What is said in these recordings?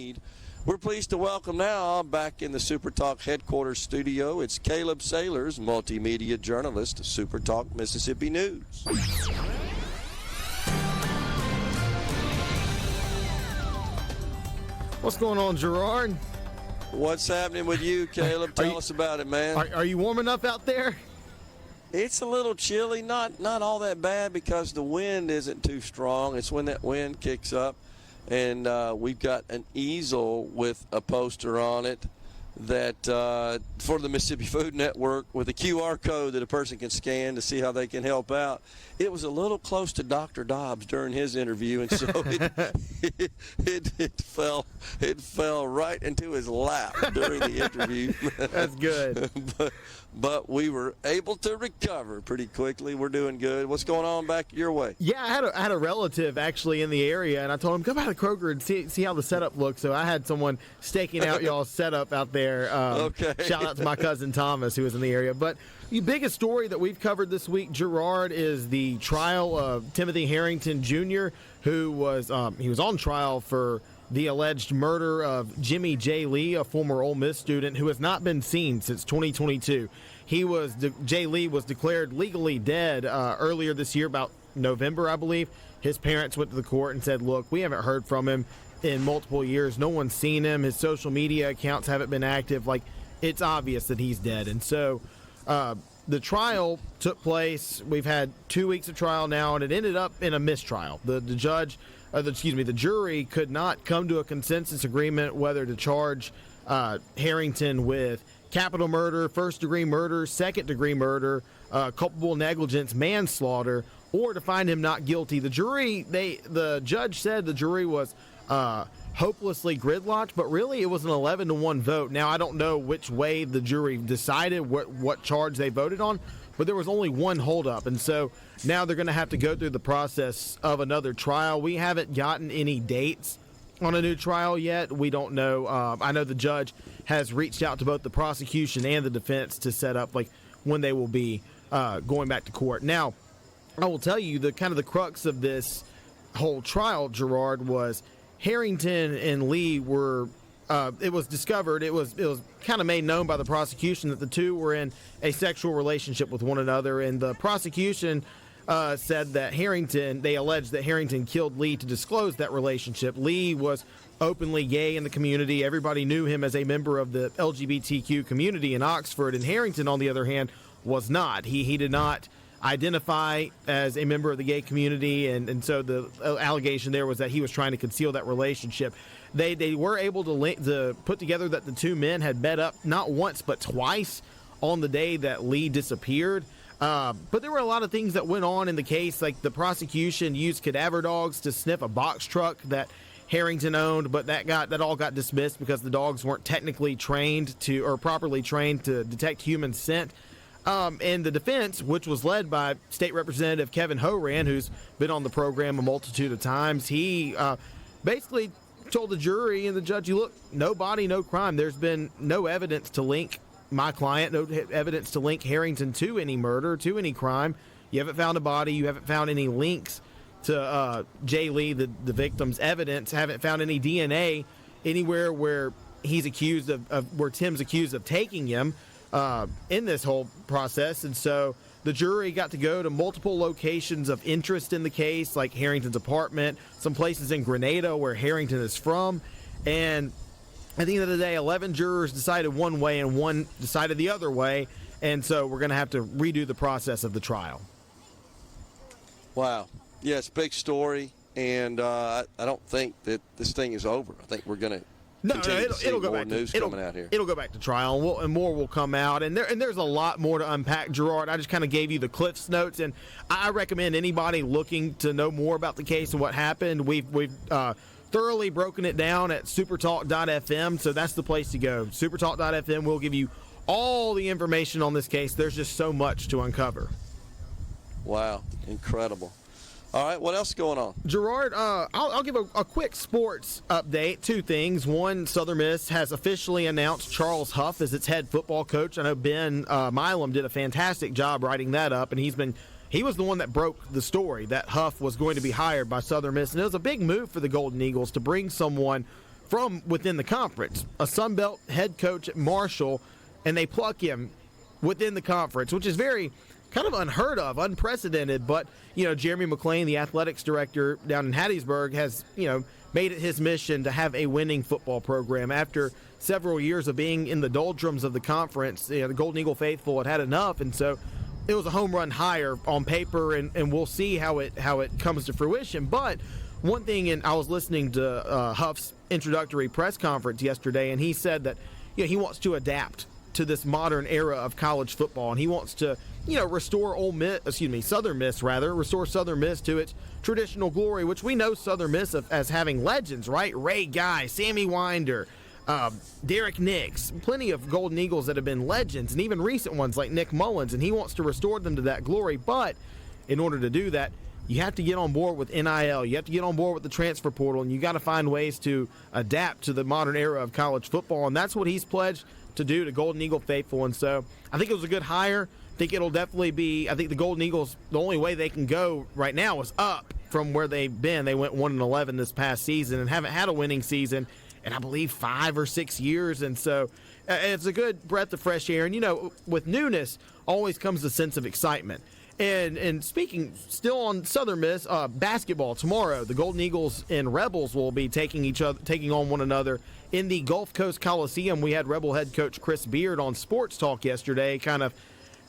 need. We're pleased to welcome now back in the SuperTalk headquarters studio, it's Caleb Sailors, Multimedia Journalist, SuperTalk Mississippi News. What's going on, Gerard? What's happening with you, Caleb? Tell us about it, man. Are you warm enough out there? It's a little chilly, not all that bad because the wind isn't too strong. It's when that wind kicks up. And we've got an easel with a poster on it that for the Mississippi Food Network with a QR code that a person can scan to see how they can help out. It was a little close to Dr. Dobbs during his interview, and so it fell right into his lap during the interview. That's good. But we were able to recover pretty quickly. We're doing good. What's going on back your way? Yeah, I had a relative actually in the area, and I told him, come by the Kroger and see how the setup looks. So I had someone staking out y'all's setup out there. Okay. Shout out to my cousin Thomas, who was in the area. But the biggest story that we've covered this week, Gerard, is the trial of Timothy Harrington Jr., who was he was on trial for the alleged murder of Jimmy J. Lee, a former Ole Miss student who has not been seen since 2022. J. Lee was declared legally dead earlier this year, about November, I believe. His parents went to the court and said, look, we haven't heard from him in multiple years. No one's seen him. His social media accounts haven't been active. Like, it's obvious that he's dead. And so the trial took place. We've had 2 weeks of trial now, and it ended up in a mistrial. The jury could not come to a consensus agreement whether to charge Harrington with capital murder, first-degree murder, second-degree murder, culpable negligence, manslaughter, or to find him not guilty. The judge said the jury was hopelessly gridlocked, but really it was an 11-1 vote. Now, I don't know which way the jury decided, what charge they voted on, but there was only one holdup, and so now they're going to have to go through the process of another trial. We haven't gotten any dates on a new trial yet. We don't know. I know the judge has reached out to both the prosecution and the defense to set up like when they will be going back to court. Now, I will tell you the crux of this whole trial, Gerard, was Harrington and Lee were. It was discovered. It was kind of made known by the prosecution that the two were in a sexual relationship with one another, and the prosecution said that they alleged that Harrington killed Lee to disclose that relationship. Lee was openly gay in the community. Everybody knew him as a member of the LGBTQ community in Oxford, and Harrington, on the other hand, was not. He did not identify as a member of the gay community, and so the allegation there was that he was trying to conceal that relationship. They were able to put together that the two men had met up not once but twice on the day that Lee disappeared. But there were a lot of things that went on in the case, like the prosecution used cadaver dogs to sniff a box truck that Harrington owned, but that all got dismissed because the dogs weren't technically properly trained to detect human scent. And the defense, which was led by State Representative Kevin Horan, who's been on the program a multitude of times, he basically told the jury and the judge, look, no body, no crime. There's been no evidence to link my client, no evidence to link Harrington to any murder, to any crime. You haven't found a body. You haven't found any links to Jay Lee, the victim's evidence. Haven't found any DNA anywhere where he's accused where Tim's accused of taking him in this whole process. And so the jury got to go to multiple locations of interest in the case, like Harrington's apartment, some places in Grenada where Harrington is from. And at the end of the day, 11 jurors decided one way and one decided the other way. And so we're going to have to redo the process of the trial. Wow. Yes, big story. And I don't think that this thing is over. I think we're going to it'll go back. Coming out here. It'll go back to trial, and more will come out. And there's a lot more to unpack, Gerard. I just kind of gave you the Cliff's notes, and I recommend anybody looking to know more about the case and what happened. We've thoroughly broken it down at SuperTalk.fm, so that's the place to go. SuperTalk.fm will give you all the information on this case. There's just so much to uncover. Wow, incredible. All right, what else is going on? Gerard, I'll give a quick sports update. Two things. One, Southern Miss has officially announced Charles Huff as its head football coach. I know Ben Milam did a fantastic job writing that up, and he was the one that broke the story that Huff was going to be hired by Southern Miss. And it was a big move for the Golden Eagles to bring someone from within the conference, a Sun Belt head coach at Marshall, and they pluck him within the conference, which is very kind of unheard of, unprecedented. But, Jeremy McClain, the athletics director down in Hattiesburg, has, made it his mission to have a winning football program. After several years of being in the doldrums of the conference, the Golden Eagle faithful had enough, and so it was a home run hire on paper, and we'll see how it comes to fruition. But one thing, and I was listening to Huff's introductory press conference yesterday, and he said that he wants to adapt to this modern era of college football, and he wants to restore Southern Miss to its traditional glory, which we know Southern Miss as having legends, right? Ray Guy, Sammy Winder, Derek Nix, plenty of Golden Eagles that have been legends, and even recent ones like Nick Mullins, and he wants to restore them to that glory. But in order to do that, you have to get on board with NIL. You have to get on board with the transfer portal, and you got to find ways to adapt to the modern era of college football, and that's what he's pledged to do to Golden Eagle faithful. And so I think it was a good hire. I think it'll definitely be, I think the Golden Eagles, the only way they can go right now is up from where they've been. They went 1-11 this past season and haven't had a winning season in, I believe, 5 or 6 years. And so it's a good breath of fresh air. And, with newness always comes a sense of excitement. And speaking still on Southern Miss, basketball tomorrow, the Golden Eagles and Rebels will be taking on one another in the Gulf Coast Coliseum. We had Rebel head coach Chris Beard on Sports Talk yesterday, kind of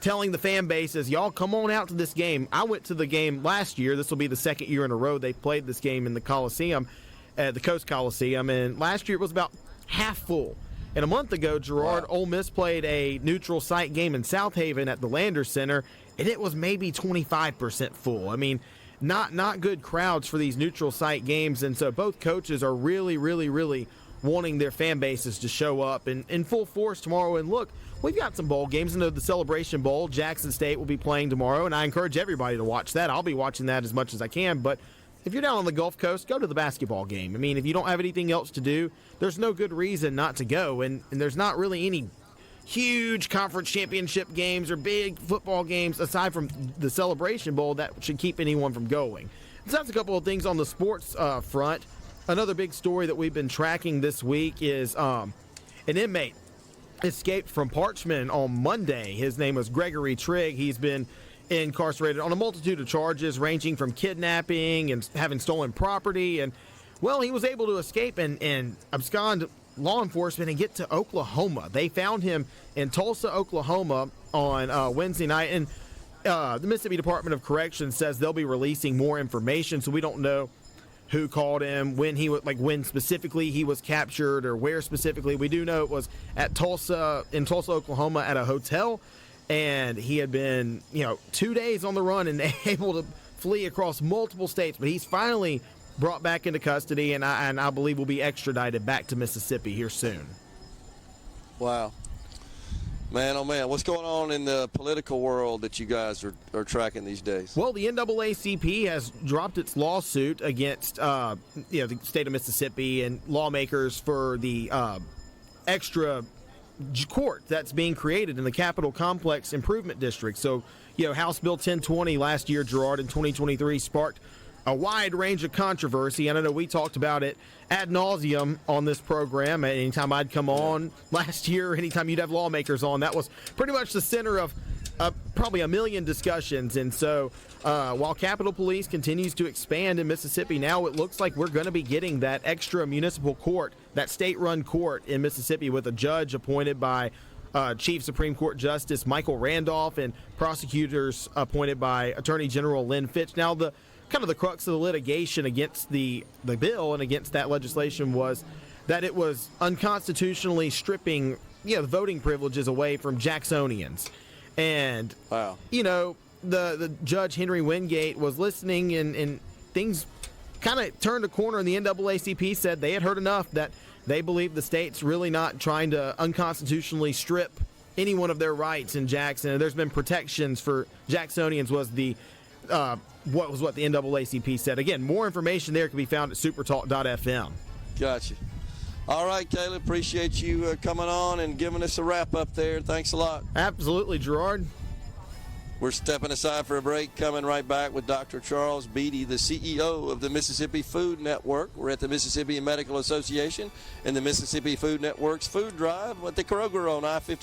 telling the fan bases, y'all come on out to this game. I went to the game last year. This will be the second year in a row they've played this game in the Coliseum, the Coast Coliseum, and last year it was about half full. And a month ago, Gerard, Ole Miss played a neutral site game in South Haven at the Landers Center, and it was maybe 25% full. I mean, not good crowds for these neutral site games, and so both coaches are really, really, really wanting their fan bases to show up in full force tomorrow. And look, we've got some bowl games. The Celebration Bowl, Jackson State will be playing tomorrow, and I encourage everybody to watch that. I'll be watching that as much as I can, but if you're down on the Gulf Coast, go to the basketball game. I mean, if you don't have anything else to do, there's no good reason not to go, and there's not really any huge conference championship games or big football games aside from the Celebration Bowl that should keep anyone from going. So that's a couple of things on the sports front. Another big story that we've been tracking this week is an inmate escaped from Parchman on Monday. His name was Gregory Trigg. He's been incarcerated on a multitude of charges ranging from kidnapping and having stolen property. And, well, he was able to escape and abscond law enforcement and get to Oklahoma. They found him in Tulsa, Oklahoma on Wednesday night. And the Mississippi Department of Corrections says they'll be releasing more information, so we don't know who called him, when specifically he was captured or where specifically. We do know it was in Tulsa, Oklahoma at a hotel, and he had been, 2 days on the run and able to flee across multiple states, but he's finally brought back into custody, and I believe will be extradited back to Mississippi here soon. Wow. Man, oh man, what's going on in the political world that you guys are tracking these days? Well, the NAACP has dropped its lawsuit against the state of Mississippi and lawmakers for the extra court that's being created in the Capitol Complex Improvement District. So, House Bill 1020 last year, Gerard, in 2023 sparked a wide range of controversy, and I know we talked about it ad nauseum on this program. Anytime I'd come on last year, anytime you'd have lawmakers on, that was pretty much the center of probably a million discussions. And so while Capitol Police continues to expand in Mississippi, now it looks like we're going to be getting that extra municipal court, that state-run court in Mississippi with a judge appointed by Chief Supreme Court Justice Michael Randolph and prosecutors appointed by Attorney General Lynn Fitch. Now, the crux of the litigation against the bill and against that legislation was that it was unconstitutionally stripping the voting privileges away from Jacksonians. And, wow. The Judge Henry Wingate was listening, and things kind of turned a corner, and the NAACP said they had heard enough, that they believe the state's really not trying to unconstitutionally strip anyone of their rights in Jackson. And there's been protections for Jacksonians was what the NAACP said. Again, more information there can be found at supertalk.fm. Gotcha. All right, Caleb, appreciate you coming on and giving us a wrap up there. Thanks a lot. Absolutely, Gerard. We're stepping aside for a break, coming right back with Dr. Charles Beatty, the CEO of the Mississippi Food Network. We're at the Mississippi Medical Association and the Mississippi Food Network's food drive at the Kroger on I-50.